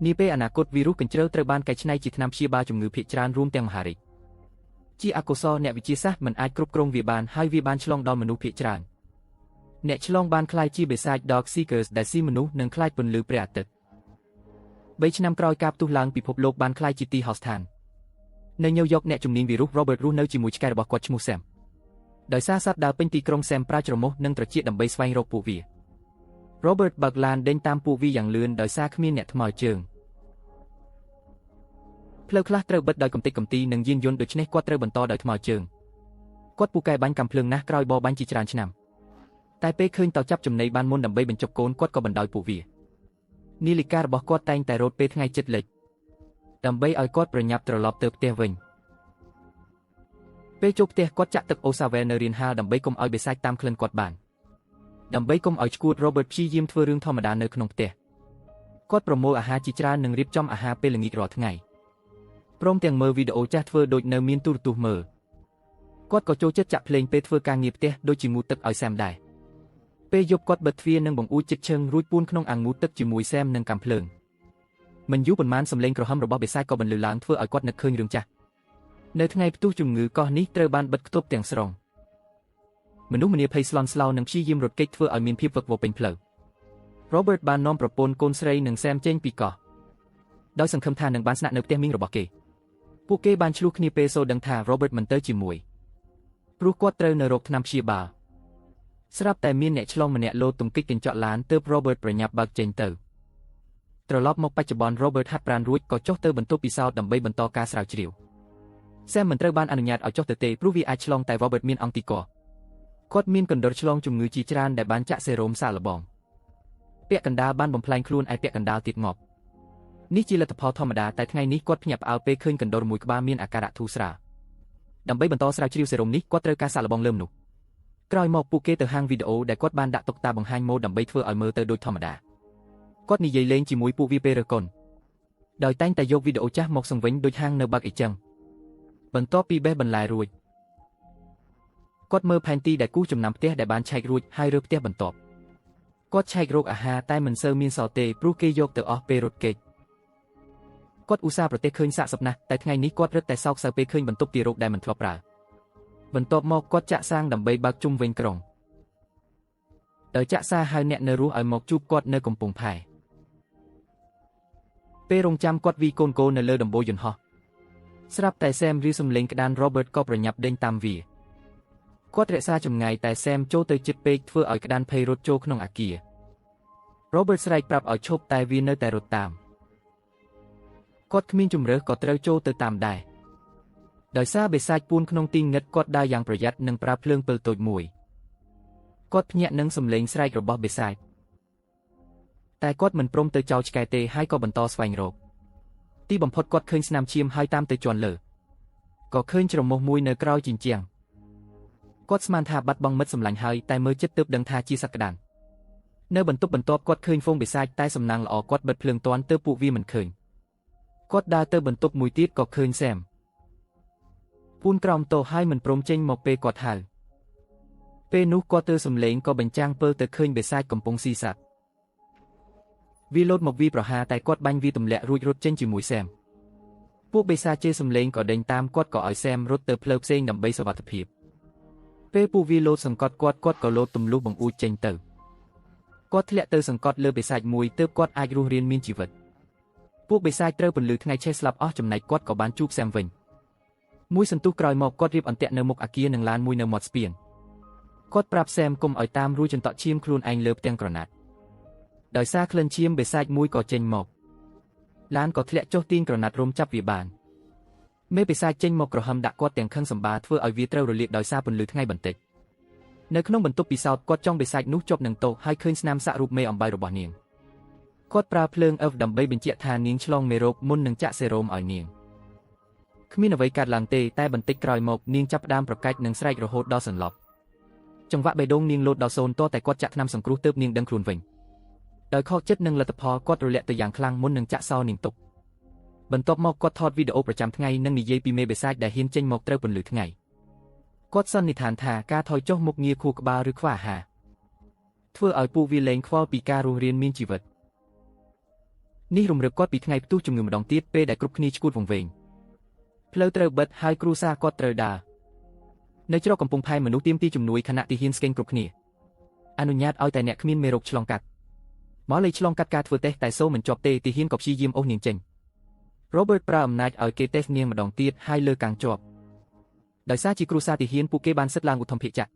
នេះពេលអនាគតវីរុសកញ្ជ្រឹលត្រូវបានកែច្នៃជាថ្នាំព្យាបាលជំងឺភាគច្រើនរួមទាំងមហារីកជាអកុសលអ្នកវិទ្យាសាស្ត្រមិនអាចគ្រប់គ្រងវាបានហើយវាបានឆ្លងដល់មនុស្សភាគច្រើនអ្នកឆ្លងបានក្លាយជាបិសាច Dog Seekers ដែលស៊ីមនុស្សនិងខ្លាចពន្លឺព្រះអាទិត្យ3ឆ្នាំក្រោយការផ្ទុះឡើងពិភពលោកបានក្លាយជាទីហោះស្ថាននៅញូវយ៉កអ្នកជំនាញវីរុស Robert រស់នៅជាមួយឆ្កែរបស់គាត់ឈ្មោះ Sam ដោយសារសត្វដើរពេញទីក្រុង Sam ប្រើច្រមុះនិងត្រចៀកដើម្បីស្វែងរកពួកវា Robert បើកឡានដេញតាមពួកវាយ៉ាងលឿនដោយសារគ្មានអ្នកថ្មើរជើងផ្លូវខ្លះត្រូវបិទដោយកំទេចកំទីនិងយានយន្តដូច្នេះគាត់ត្រូវបន្តដោយថ្មើរជើងគាត់ពូកែបាញ់កាំភ្លើងណាស់ក្រោយបរបាញ់ជាច្រើនឆ្នាំតែពេលឃើញតោចាប់ចំណីបានមុនដើម្បីបញ្ចុកកូនគាត់ក៏បណ្ដោយពួកវានីលិការបស់គាត់តែងតែរត់ពេលថ្ងៃជិតលិចដើម្បីឲ្យគាត់ប្រញាប់ត្រឡប់ទៅផ្ទះវិញពេលចូលផ្ទះគាត់ចាក់ទឹកអូសាវែលនៅរានហាលដើម្បីកុំឲ្យបិសាចតាមក្លិនគាត់បានដើម្បីកុំឲ្យឈួត Robert ព្យាយាមធ្វើរឿងធម្មតានៅក្នុងផ្ទះគាត់ប្រមូលអាហារជាច្រើននិងរៀបចំអាហារពេលល្ងាចរាល់ថ្ងៃព្រមទាំងមើលវីដេអូចាស់ធ្វើដូចនៅមានទូរទស្សន៍មើលគាត់ក៏ចូលចិត្តចាក់ភ្លេងពេលធ្វើការងារផ្ទះដូចជាងូតទឹកឲ្យ Sam ដែរពេលយប់គាត់បិទទ្វារនិងបង្អួចជិតឈឹងរួចពួនក្នុងអាងងូតទឹកជាមួយ Sam និងកាំភ្លើងមិនយូរប៉ុន្មានសំឡេងក្រហមរបស់បិសាចក៏បន្លឺឡើងធ្វើឲ្យគាត់នឹកឃើញរឿងចាស់នៅថ្ងៃផ្ទុះជំងឺកោះនេះត្រូវបានបិទគប់ទាំងស្រុងមនុស្សម្នាភ័យស្លន់ស្លោនិងព្យាយាមរត់គេចធ្វើឲ្យមានភាពវឹកវរពេញផ្លូវ Robert បាននាំប្រពន្ធកូនស្រីនិង Sam ចេញពីកោះដោយសង្ឃឹមថានឹងបានស្នាក់នៅផ្ទះមីងរបស់គេពួកគេបានឆ្លោះគ្នាពេលសូដឹងថា Robert មិនទៅជាមួយព្រោះគាត់ត្រូវនៅរកថ្នាំព្យាបាលស្រាប់តែមានអ្នកឆ្លងម្នាក់លោតទង្គិចកញ្ចក់ឡានទើប Robert ប្រញាប់បើកចេញទៅត្រឡប់មកបច្ចុប្បន្ន Robert ហាត់ប្រាណរួចក៏ចុះទៅបន្ទប់ពិសោធន៍ដើម្បីបន្តការស្រាវជ្រាវ Sam មិនត្រូវបានអនុញ្ញាតឲ្យចុះទៅទេព្រោះវាអាចឆ្លងតែ Robert មានអង្គទីកគាត់មានកណ្ដុរឆ្លងជំងឺជាច្រើនដែលបានចាក់សេរ៉ូមសាកល្បងពាក់កណ្ដាលបានបំផ្លាញខ្លួនឯពាក់កណ្ដាលទៀតងាប់នេះជាលទ្ធផលធម្មតាតែថ្ងៃនេះគាត់ភ្ញាក់ផ្អើលពេលឃើញកណ្ដុរមួយក្បាលមានអាការៈធូរស្រាលដើម្បីបន្តស្រាវជ្រាវសេរ៉ូមនេះគាត់ត្រូវការសាកល្បងលើមនុស្សក្រោយមកពួកគេទៅហាងវីដេអូដែលគាត់បានដាក់តុតាបង្ហាញម៉ូដដើម្បីធ្វើឲ្យមើលទៅដូចធម្មតាគាត់និយាយលេងជាមួយពួកវាពេលរើកុនដោយតែងតែយកវីដេអូចាស់មកសង្វិញដូចហាងនៅបាក់អីចឹងបន្ទាប់ពីបេះបន្លែរួចគាត់មើលផែនទីដែលគូសចំណាំផ្ទះដែលបានឆែករួចហើយរើផ្ទះបន្ទាប់គាត់ឆែករកអាហារតែមិនសូវមានសល់ទេព្រោះគេយកទៅអស់ពេលរត់គេចគាត់ឧស្សាហ៍ប្រទះឃើញសាកសពណាស់តែថ្ងៃនេះគាត់រឹតតែសោកសៅពេលឃើញបន្ទប់ទារកដែលមិនធ្លាប់ប្រើបន្ទាប់មកគាត់ចាក់សាងដើម្បីបើកជុំវិញក្រុងដោយចាក់សារហៅអ្នកនៅរស់ឲ្យមកជួបគាត់នៅកំពង់ផែពេលរងចាំគាត់វីកូននៅលើដំបូលយន្តហោះស្រាប់តែ Sam រីសំលេងក្តាន Robert ក៏ប្រញាប់ដេញតាមវាគាត់រក្សាចម្ងាយតែ Sam ចូលទៅជិតពេកធ្វើឲ្យក្តានភ័យរត់ចូលក្នុងអគារ Robert ស្រែកប្រាប់ឲ្យឈប់តែវានៅតែរត់តាមគាត់គ្មានជំរើសក៏ត្រូវចូលទៅតាមដែរដោយសារបិសាចពួនក្នុងទីងឹតគាត់ដើរយ៉ាងប្រយ័ត្ននិងប្រើភ្លើងពិលតូចមួយគាត់ភ្ញាក់នឹងសំឡេងស្រែករបស់បិសាចតែគាត់មិនព្រមទៅចោលឆ្កែទេហើយក៏បន្តស្វែងរកទីបំផុតគាត់ឃើញស្នាមឈាមហើយតាមទៅជាន់លើក៏ឃើញច្រមុះមួយនៅក្រោយជញ្ជាំងគាត់ស្មានថាបាត់បង់មិត្តសម្លាញ់ហើយតែមើលចិត្តទើបដឹងថាជាសក្តាននៅបន្ទប់បន្ទាប់គាត់ឃើញហ្វូងបិសាចតែសំណាងល្អគាត់បិទភ្លើងទាន់ទើបពួកវាមិនឃើញគាត់ដើរទៅបន្ទប់មួយទៀតក៏ឃើញ Sam ពូនក្រោមតោហើយមិនព្រមចេញមកពេលគាត់ហៅពេលនោះគាត់ទើសំឡេងក៏បញ្ចាំងពើទៅឃើញបិសាចកំពុងស៊ីសត្វវាលោតមកវាប្រហារតែគាត់បាញ់វាទម្លាក់រួចរត់ចេញជាមួយ Sam ពួកបិសាចជេរសំឡេងក៏ដេញតាមគាត់ក៏ឲ្យ Sam រត់ទៅផ្លូវផ្សេងដើម្បីសុវត្ថិភាពពេលពួកវាលោតសង្កត់គាត់ក៏លោតទម្លុះបង្អួចចេញទៅគាត់ធ្លាក់ទៅសង្កត់លើបិសាចមួយទើបគាត់អាចរស់រានមានជីវិតពួកបិសាចត្រូវពន្លឺថ្ងៃឆេះស្លាប់អស់ចំណែកគាត់ក៏បានជួប Sam វិញមួយសន្ទុះក្រោយមកគាត់រៀបអន្ទាក់នៅមុខអគារនិងឡានមួយនៅមាត់ស្ពានគាត់ប្រាប់ Sam កុំឲ្យតាមរួចចន្តក់ឈាមខ្លួនឯងលើផ្ទាំងក្រណាត់ដោយសារក្លិនឈាមបិសាចមួយក៏ចេញមកឡានក៏ធ្លាក់ចុះទាញក្រណាត់រុំចាប់វាបានមេបិសាចចេញមកក្រហមដាក់គាត់ទាំងខឹងសម្បាធ្វើឲ្យវាត្រូវរលាកដោយសារពន្លឺថ្ងៃបន្តិចនៅក្នុងបន្ទប់ពិសោធន៍គាត់ចង់បិសាចនោះជាប់នឹងតោហើយឃើញស្នាមសាក់រូបមេអំបៅរបស់នាងគាត់ប្រើភ្លើងអឹបដើម្បីបញ្ជាក់ថានាងឆ្លងមេរោគមុននឹងចាក់សេរ៉ូមឲ្យនាងគ្មានអ្វីកើតឡើងទេតែបន្តិចក្រោយមកនាងចាប់ផ្ដើមប្រកាច់និងស្រែករហូតដល់សន្លប់ចង្វាក់បេះដូងនាងលោតដល់សូន្យតតែគាត់ចាក់ថ្នាំសង្គ្រោះទើបនាងដឹងខ្លួនវិញដោយខកចិត្តនឹងលទ្ធផលគាត់រលាក់ទៅយ៉ាងខ្លាំងមុននឹងចាក់សោនាងទុកបន្ទាប់មកគាត់ថតវីដេអូប្រចាំថ្ងៃនិងនិយាយពីមេបិសាចដែលហ៊ានចេញមកត្រូវពន្លឺថ្ងៃគាត់សន្និដ្ឋានថាការថយចុះមុខងារខួរក្បាលឬខ្វះអាហារធ្វើឲ្យពួកវាលែងខ្វល់ពីការរស់រានមានជីវិត នេះរំលឹកគាត់ពីថ្ងៃផ្ទុះជំងឺម្ដងទៀតពេលដែលគ្រប់គ្នាឈួតវង្វេងផ្លូវត្រូវបិទហើយគ្រួសារគាត់ត្រូវដើរនៅច្រកកំពង់ផែមនុស្សទាមទារជំនួយខណៈទីហ៊ានស្កេងគ្រប់គ្នាអនុញ្ញាតឲ្យតែអ្នកគ្មានមេរោគឆ្លងកាត់មកលេឆ្លងកាត់ការធ្វើតេស្តតែសូមមិនជាប់ទេទីហ៊ានក៏ព្យាយាមអូសនាងចេញ Robert ប្រើអំណាចឲ្យគេតេស្តនាងម្ដងទៀតហើយលើកាំងជាប់ដោយសារជាគ្រួសារទីហ៊ានពួកគេបានសិទ្ធឡើងឧទ្ធម្ភាគចាក់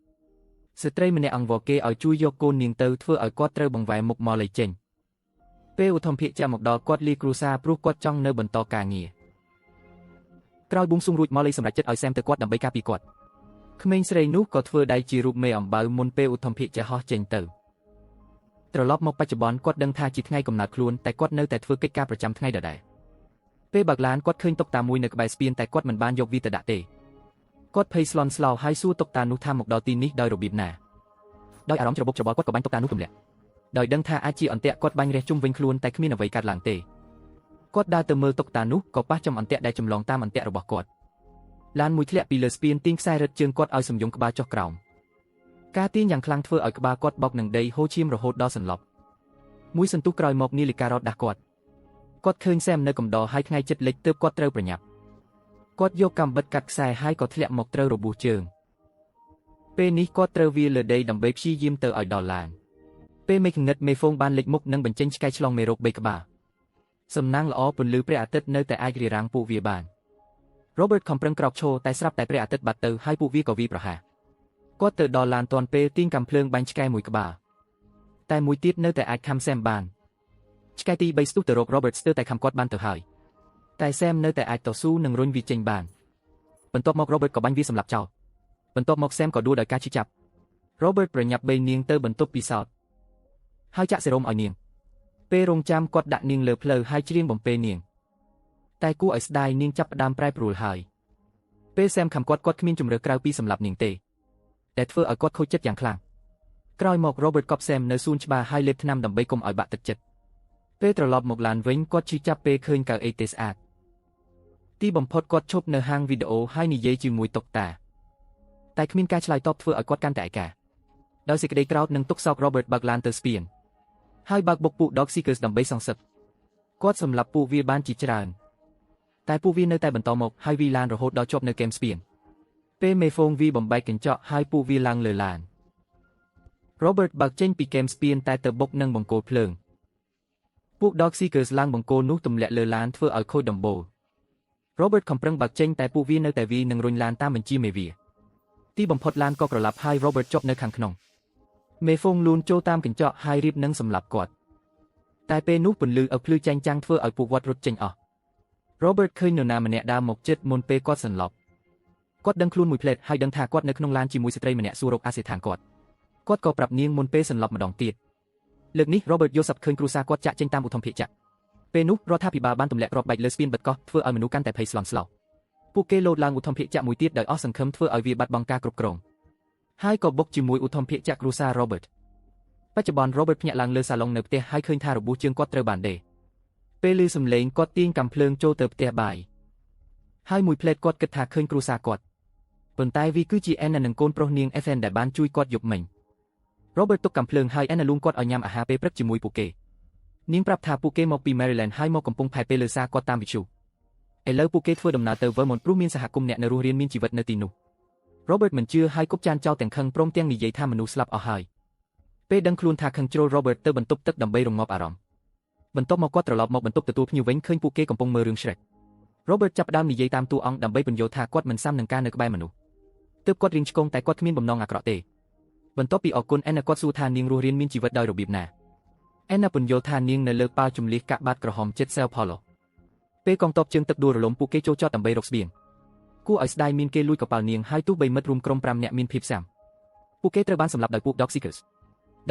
ស្ត្រីម្នាក់អង្វរគេឲ្យជួយយកកូននាងទៅធ្វើឲ្យគាត់ត្រូវបង្វែរមុខមកលេចេញពេលឧទ្ធម្ភាគចាក់មកដល់គាត់លាគ្រួសារព្រោះគាត់ចង់នៅបន្តការងារក្រោយបួងសួងរួចមកលេសម្រេចចិត្តឲ្យសែមទៅគាត់ដើម្បីការពារគាត់ក្មេងស្រីនោះក៏ធ្វើដៃជារូបមេអំបៅមុនពេលឧទ្ធម្ភាគចាក់ហោះចេញទៅត្រឡប់មកបច្ចុប្បន្នគាត់ដឹងថាជាថ្ងៃកំណើតខ្លួនតែគាត់នៅតែធ្វើកិច្ចការប្រចាំថ្ងៃដដែលពេលបើកឡានគាត់ឃើញតុកតាមួយនៅក្បែរស្ពានតែគាត់មិនបានយកវាទៅដាក់ទេគាត់ភ័យស្លន់ស្លោហើយសួរតុកតានោះថាមកដល់ទីនេះដោយរបៀបណាដោយអារម្មណ៍ច្របូកច្របល់គាត់ក៏បាញ់តុកតានោះទម្លាក់ដោយដឹងថាអាចជាអន្ទាក់គាត់បាញ់រះជុំវិញខ្លួនតែគ្មានអ្វីកើតឡើងទេគាត់ដើរទៅមើលតុកតានោះក៏ប៉ះចំអន្ទាក់ដែលចម្លងតាមអន្ទាក់របស់គាត់ឡានមួយធ្លាក់ពីលើស្ពានទាញខ្សែរឹតជើងគាត់ឲ្យសំយំក្បាលចុះក្រោមការទាញយ៉ាងខ្លាំងធ្វើឲ្យក្បាលគាត់បោកនឹងដីហូរឈាមរហូតដល់សន្លប់មួយសន្ទុះក្រោយមកនាឡិការ៉តដាស់គាត់ឃើញសែមនៅកំដរហើយថ្ងៃចិត្តលិចទើបគាត់ត្រូវប្រញាប់គាត់យកកាំបិតកាត់ខ្សែហើយក៏ធ្លាក់មកត្រូវរបួសជើងពេលនេះគាត់ត្រូវវាលើដីដើម្បីព្យាយាមទៅឲ្យដល់ឡានពេលមេឃងឹតមេហ្វូងបានលេចមុខនិងបញ្ចេញឆ្កែឆ្លងមេរោគ3ក្បាលសំណាងល្អពន្លឺព្រះអាទិត្យនៅតែអាចរារាំងពួកវាបាន Robert ខំប្រឹងក្រោកឈរតែស្រាប់តែព្រះអាទិត្យបាត់ទៅហើយពួកវាក៏វាប្រហារគាត់ទៅដល់ឡានទាន់ពេលទាញកាំភ្លើងបាញ់ឆ្កែមួយក្បាលតែមួយទៀតនៅតែអាចខំសែមបានឆ្កែទី3ស្ទុះទៅរក Robert ស្ទើរតែខំគាត់បានទៅហើយតែសែមនៅតែអាចតស៊ូនិងរុញវាចេញបានបន្ទាប់មក Robert ក៏បាញ់វាសម្លាប់ចោលបន្ទាប់មកសែមក៏ដួលដោយការឈឺចាប់ Robert ប្រញាប់បីនាងទៅបន្ទប់ពិសោធន៍ហើយចាក់សេរ៉ូមឲ្យនាងពេលរងចាំគាត់ដាក់នាងលើភ្លៅហើយច្រៀងបំពេនាងតែគួរឲ្យស្ដាយនាងចាប់ផ្ដើមប្រែប្រួលហើយពេលសែមខំគាត់គ្មានជំរឿក្រៅពីសម្លាប់នាងទេតែធ្វើឲ្យគាត់ខូចចិត្តយ៉ាងខ្លាំងក្រោយមក Robert កប់សែមនៅសួនច្បារហើយលេបថ្នាំដើម្បីកុំឲ្យបាក់ទឹកចិត្តពេលត្រឡប់មកឡានវិញគាត់ឈឺចាប់ពេលឃើញកៅអីទេស្អាតទីបំផុតគាត់ឈប់នៅហាងវីដេអូហើយនិយាយជាមួយតុកតាតែគ្មានការឆ្លើយតបធ្វើឲ្យគាត់កាន់តែឯកាដោយសេចក្តីក្រោធនិងទុក្ខសោក Robert បើកឡានទៅស្ពានហើយបើកបុកពួក Dog Seekers ដើម្បីសងសឹកគាត់សម្លាប់ពួកវាបានជាច្រើនតែពួកវានៅតែបន្តមកហើយវាឡានរហូតដល់ជាប់នៅគែមស្ពានពេលមេហ្វូងវាបំបែកកញ្ចក់ហើយពួកវាឡើងលើឡាន Robert បើកចេញពីគែមស្ពានតែទៅបុកនឹងបង្គោលភ្លើងពួក Dog Seekers ឡើងបង្គោលនោះទម្លាក់លើឡានធ្វើឲ្យខូចដំបូល Robert ខំប្រឹងបើកចេញតែពួកវានៅតែវានឹងរុញឡានតាមបញ្ជាមេវាទីបំផុតឡានក៏ក្រឡាប់ហើយ Robert ជាប់នៅខាងក្នុងមេហ្វូងលូនចូលតាមកញ្ចក់ហើយរៀបនឹងសម្លាប់គាត់តែពេលនោះពន្លឺឲ្យភ្លឺចែងចាំងធ្វើឲ្យពួកគាត់រត់ចេញអស់ Robert ឃើញនរណាម្នាក់ដើរមកជិតមុនពេលគាត់សន្លប់គាត់ដឹងខ្លួនមួយផ្លេតហើយដឹងថាគាត់នៅក្នុងឡានជាមួយស្ត្រីម្នាក់សួររកអាសយដ្ឋានគាត់ក៏ប្រាប់នាងមុនពេលសន្លប់ម្ដងទៀតលើកនេះ Robert យល់សប្តិឃើញគ្រួសារគាត់ចាក់ចេញតាមឧទ្ធម្ភាគចាក់ពេលនោះរដ្ឋាភិបាលបានទម្លាក់គ្រាប់បែកលើស្ពានបិទកោះធ្វើឲ្យមនុស្សកាន់តែភ័យស្លន់ស្លោពួកគេលោតឡើងឧទ្ធម្ភាគចាក់មួយទៀតដោយអស់សង្ឃឹមធ្វើឲ្យវាបាត់បង់ការគ្រប់គ្រងហើយក៏បុកជាមួយឧទ្ធម្ភាគចាក់គ្រួសារ Robert បច្ចុប្បន្ន Robert ភ្ញាក់ឡើងលើសាឡុងនៅផ្ទះហើយឃើញថារបួសជើងគាត់ត្រូវបានដេរពេលឮសំឡេងគាត់ទាញកាំភ្លើងចូលទៅផ្ទះបាយហើយមួយផ្លេតគាត់គិតថាឃើញគ្រួសារគាត់ប៉ុន្តែវាគឺជា Anna និងកូនប្រុសនាង Ethan ដែលបានជួយគាត់យប់មិញ Robert ទុកកាំភ្លើងហើយ Anna លួងគាត់ឲ្យញ៉ាំអាហារពេលព្រឹកជាមួយពួកគេនាងប្រាប់ថាពួកគេមកពី Maryland ហើយមកកំពុងផែពេលលើសារគាត់តាមវិទ្យុឥឡូវពួកគេធ្វើដំណើរទៅ Vermont ព្រោះមានសហគមន៍អ្នកនៅរស់រានមានជីវិតនៅទីនោះ Robert មិនជឿហើយគប់ចានចោលទាំងខឹងព្រមទាំងនិយាយថាមនុស្សស្លាប់អស់ហើយពេលដឹងខ្លួនថាខឹងជ្រុល Robert ទៅបន្ទប់ទឹកដើម្បីរងាប់អារម្មណ៍បន្ទាប់មកគាត់ត្រឡប់មកបន្ទប់ទទួលភ្ញៀវវិញឃើញពួកគេកំពុងមើលរឿង Shrek Robert ចាប់ផ្ដើមនិយាយតាមតួអង្គដើម្បីបញ្យល់ថាគាត់មិនស៊ាំនឹងការនៅក្បែរមនុស្សទើបគាត់រៀងឆ្កងតែគាត់គ្មានបំណងអាក្រក់ទេបន្ទាប់ពីអរគុណ Anna គាត់សួរថានាងរស់រានមានជីវិតដោយរបៀបណា Anna ពន្យល់ថានាងនៅលើប៉ាល់ជំនះកាក់បាតក្រហមជិត Sao Paulo ពេលកងទ័ពជើងទឹកដួលរលំពួកគេចូលចតដើម្បីរកស្បៀងគួរឲ្យស្ដាយមានគេលួចកប៉ាល់នាងហើយទោះបីមិត្តរួមក្រុម5នាក់មានភាពស៊ាំពួកគេត្រូវបានសម្លាប់ដោយពួក Dog Seekers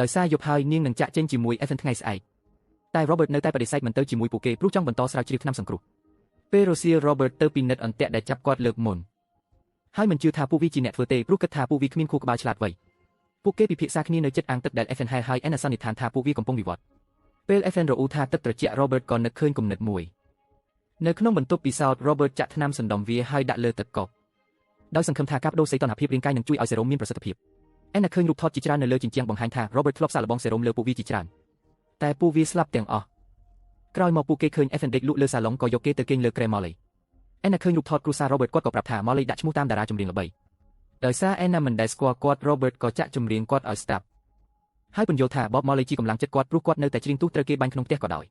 ដោយសារយប់ហើយនាងនឹងចាក់ចេញជាមួយ Ethan ថ្ងៃស្អែកតែ Robert នៅតែបដិសេធមិនទៅជាមួយពួកគេព្រោះចង់បន្តស្រាវជ្រាវថ្នាំសង្គ្រោះពេលរសៀល Robert ទៅពិនិត្យអន្ទាក់ដែលចាប់គាត់លើកមុនហើយមិនជឿថាពួកវាជាអ្នកធ្វើទេព្រោះគិតថាពួកវាគ្មានខួរក្បាលឆ្លាតវៃពួកគេពិភាក្សាគ្នានៅជិតអាងទឹកដែល Ethan ហើយ Anna សន្និដ្ឋានថាពួកវាកំពុងវិវត្តពេល Ethan រអ៊ូថាទឹកត្រជាក់ Robert ក៏នឹកឃើញគំនិតមួយនៅក្នុងបន្ទប់ពិសោធន៍ Robert ចាក់ថ្នាំសណ្ដំវាហើយដាក់លើទឹកកកដោយសង្ឃឹមថាការបដូរសីតុណ្ហភាពរាងកាយនឹងជួយឲ្យសេរ៉ូមមានប្រសិទ្ធភាព Anna ឃើញរូបថតជាច្រើននៅលើជញ្ជាំងបង្ហាញថា Robert ធ្លាប់សាកល្បងសេរ៉ូមលើពួកវាជាច្រើនតែពួកវាស្លាប់ទាំងអស់ ក្រោយមកពួកគេឃើញ Evan ដេកលក់លើសាឡុងក៏យកគេទៅគេងលើក្រែ Molly Anna ឃើញរូបថតគ្រួសារ Robert គាត់ក៏ប្រាប់ថា Molly ដាក់ឈ្មោះតាមតារាចម្រៀងល្បីដោយសារ Anna មិនដែលស្គាល់គាត់ Robert ក៏ចាក់ចម្រៀងគាត់ឲ្យស្ដាប់ហើយពន្យល់ថា Bob Marley ជាកម្លាំងចិត្តគាត់ព្រោះគាត់នៅតែច្រៀងទោះត្រូវគេបាញ់ក្នុងផ្ទះក៏ដោយ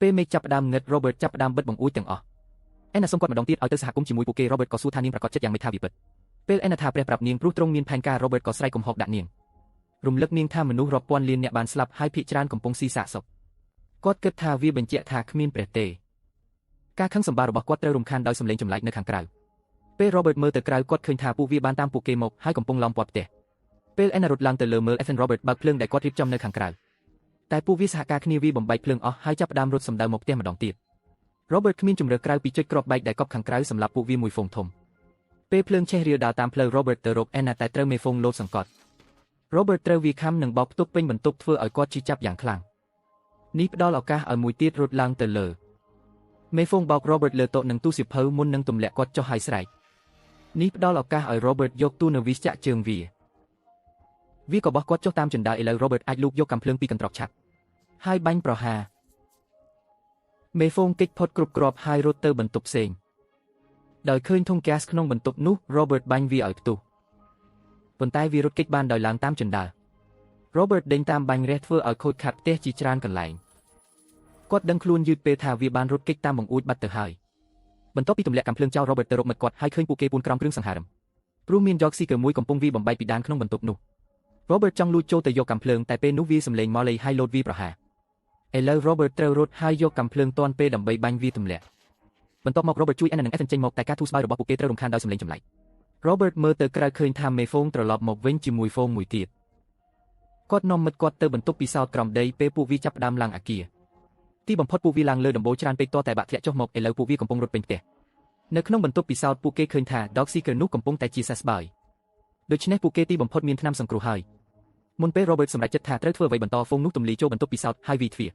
ពេលមេឃចាប់ផ្ដើមងឹត Robert ចាប់ផ្ដើមបិទបង្អួចទាំងអស់ Anna សុំគាត់ម្ដងទៀតឲ្យទៅសហគមន៍ជាមួយពួកគេ Robert ក៏សួរថានាងប្រកាសចិត្តយ៉ាងម៉េចថាវាពិតពេល Anna ថាព្រះប្រាប់នាងព្រោះទ្រង់មានផែនការ Robert ក៏ស្រែកកំហុសដាក់នាងរំលឹកនាងថាមនុស្សរាប់ពាន់លានអ្នកបានស្លាប់ហើយភាគច្រើនកំពុងស៊ីសាកសពគាត់គិតថាវាបញ្ជាក់ថាគ្មានព្រះទេការខឹងសម្បាររបស់គាត់ត្រូវរំខានដោយសម្លេងចម្លែកនៅខាងក្រៅពេល Robert មើលទៅក្រៅគាត់ឃើញថាពួកវាបានតាមពួកគេមកហើយកំពុងឡោមព័ទ្ធផ្ទះពេល Anna រត់ឡើងទៅលើមើល Evan Robert បើកភ្លើងដែលគាត់រៀបចំនៅខាងក្រៅតែពួកវាសហការគ្នាវាបំបែកភ្លើងអស់ហើយចាប់ផ្ដើមរត់សម្ដៅមកផ្ទះម្ដងទៀត Robert គ្មានជំរឿក្រៅពីចុចគ្រាប់បែកដែលកប់ខាងក្រៅសម្រាប់ពួកវាមួយហ្វូងធំពេលភ្លើងឆេះរាលដាលតាមផ្លូវ Robert ទៅរក Anna តែត្រូវមេហ្វូងលោតសង្កត់ Robert ត្រូវវាខំនឹងបោកផ្ទុកពេញបន្ទប់ធ្វើឲ្យគាត់ឈឺចាប់យ៉ាងខ្លាំងនេះផ្ដល់ឱកាសឲ្យមួយទៀតរត់ឡើងទៅលើមេហ្វូងបោក Robert លើតុនឹងទូសៀវភៅមុននឹងទម្លាក់គាត់ចុះហើយស្រែកនេះផ្ដល់ឱកាសឲ្យ Robert យកទូនៅវិសចាក់ជើងវាក៏បោះគាត់ចុះតាមជណ្ដើរឥឡូវ Robert អាចលូកយកកាំភ្លើងពីកន្ត្រកឆាប់ហើយបាញ់ប្រហារមេហ្វូងគេចផុតគ្រប់គ្រាប់ហើយរត់ទៅបន្ទប់ផ្សេងដោយឃើញធុងហ្គាសក្នុងបន្ទប់នោះ Robert បាញ់វាឲ្យផ្ទុះប៉ុន្តែវារត់គេចបានដោយឡើងតាមជណ្ដើរ Robert ដេញតាមបាញ់រះធ្វើឲ្យខូចខាតផ្ទះជាច្រើនកន្លែងគាត់ដឹងខ្លួនយឺតពេលថាវាបានរត់គេចតាមបង្អួចបាត់ទៅហើយបន្ទាប់ពីទម្លាក់កាំភ្លើងចោល Robert ទៅរកមិត្តគាត់ហើយឃើញពួកគេពួនក្រោមគ្រឿងសង្ហារឹមព្រោះមាន York Seeker មួយកំពុងវាបំបែកពីដានក្នុងបន្ទប់នោះ Robert ចង់លួចចូលទៅយកកាំភ្លើងតែពេលនោះវាសម្លេង Molly ហើយលោតវាប្រហារឥឡូវ Robert ត្រូវរត់ហើយយកកាំភ្លើងទាន់ពេលដើម្បីបាញ់វាទម្លាក់បន្ទាប់មក Robert ជួយ Anna និង Evan ចេញមកតែការទូស្បើយរបស់ពួកគេត្រូវរំខានដោយសម្លេងចម្លែក Robert មើលទៅក្រៅឃើញថាមេហ្វូងត្រឡប់មកវិញជាមួយហ្វូងមួយទៀតគាត់នាំមិត្តគាត់ទៅបន្ទប់ពិសោធន៍ក្រោមដីពេលពួកវាចាប់ផ្ដើមឡើងអាគារទីបំផុតពួកវាឡើងលើដំបូលច្រើនពេកទាល់តែបាក់ធ្លាក់ចុះមកឥឡូវពួកវាកំពុងរត់ពេញផ្ទះនៅក្នុងបន្ទប់ពិសោធន៍ពួកគេឃើញថា Dog Seeker នោះកំពុងតែជាសះស្បើយដូច្នេះពួកគេទីបំផុតមានថ្នាំសង្គ្រោះហើយមុនពេល Robert សម្រេចចិត្តថាត្រូវធ្វើអ្វីបន្តហ្វូងនោះទម្លាយចូលបន្ទប់ពិសោធន៍ហើយវាយទ្វារ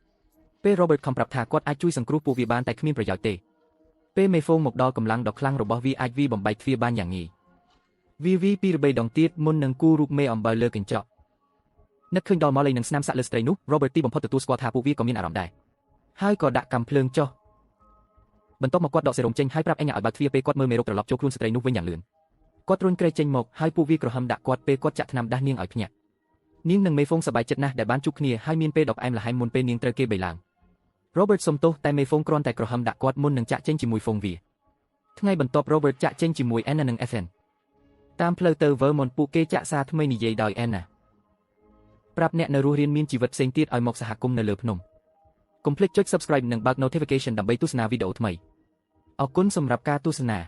ពេល Robert ខំប្រាប់ថាគាត់អាចជួយសង្គ្រោះពួកវាបានតែគ្មានប្រយោជន៍ទេពេលមេហ្វូងមកដល់កម្លាំងដ៏ខ្លាំងរបស់វាអាចវាបំបែកទ្វារបានយ៉ាងងាយវាពីរបីដងទៀតមុននឹងគូរូបមេអំបៅលើកញ្ចក់នឹកឃើញដល់ Molly នឹងស្នាមសាក់លើស្ត្រីនោះ Robert ទីបំផុតទទួលស្គាល់ថាពួកវាក៏មានអារម្មណ៍ដែរហើយក៏ដាក់កាំភ្លើងចុះបន្ទាប់មកគាត់ដកសេរ៉ូមចេញហើយប្រាប់អេញ៉ាឲ្យបើកទ្វារពេលគាត់មើលមេរោគត្រឡប់ចូលខ្លួនស្ត្រីនោះវិញយ៉ាងលឿនគាត់រុញក្រែចេញមកហើយពួកវាក្រហមដាក់គាត់ពេលគាត់ចាក់ថ្នាំដាស់នាងឲ្យភ្ញាក់នាងនិងមេហ្វូងសប្បាយចិត្តណាស់ដែលបានជួបគ្នាហើយមានពេលដកផ្អែមល្ហែមមុនពេលនាងត្រូវគេបិឡើង Robert សុំទោសតែមេហ្វូងគ្រាន់តែក្រហមដាក់គាត់មុននឹងចាក់ចេញជាមួយហ្វូងវាថ្ងៃបន្ទាប់ Robert ចាក់ចេញជាមួយ Anna និង Evan តាមផ្លូវទៅ Vermont ពួកគេចាក់សារថ្មីនិយាយដោយ Anna ប្រាប់អ្នកនៅរស់រានមានជីវិតផ្សេងទៀតឲ្យមកសហគមន៍នៅលើភ្នំកុំភ្លេចចុច Subscribe និងបើក Notification ដើម្បីទស្សនាវីដេអូថ្មីអរគុណសម្រាប់ការទស្សនា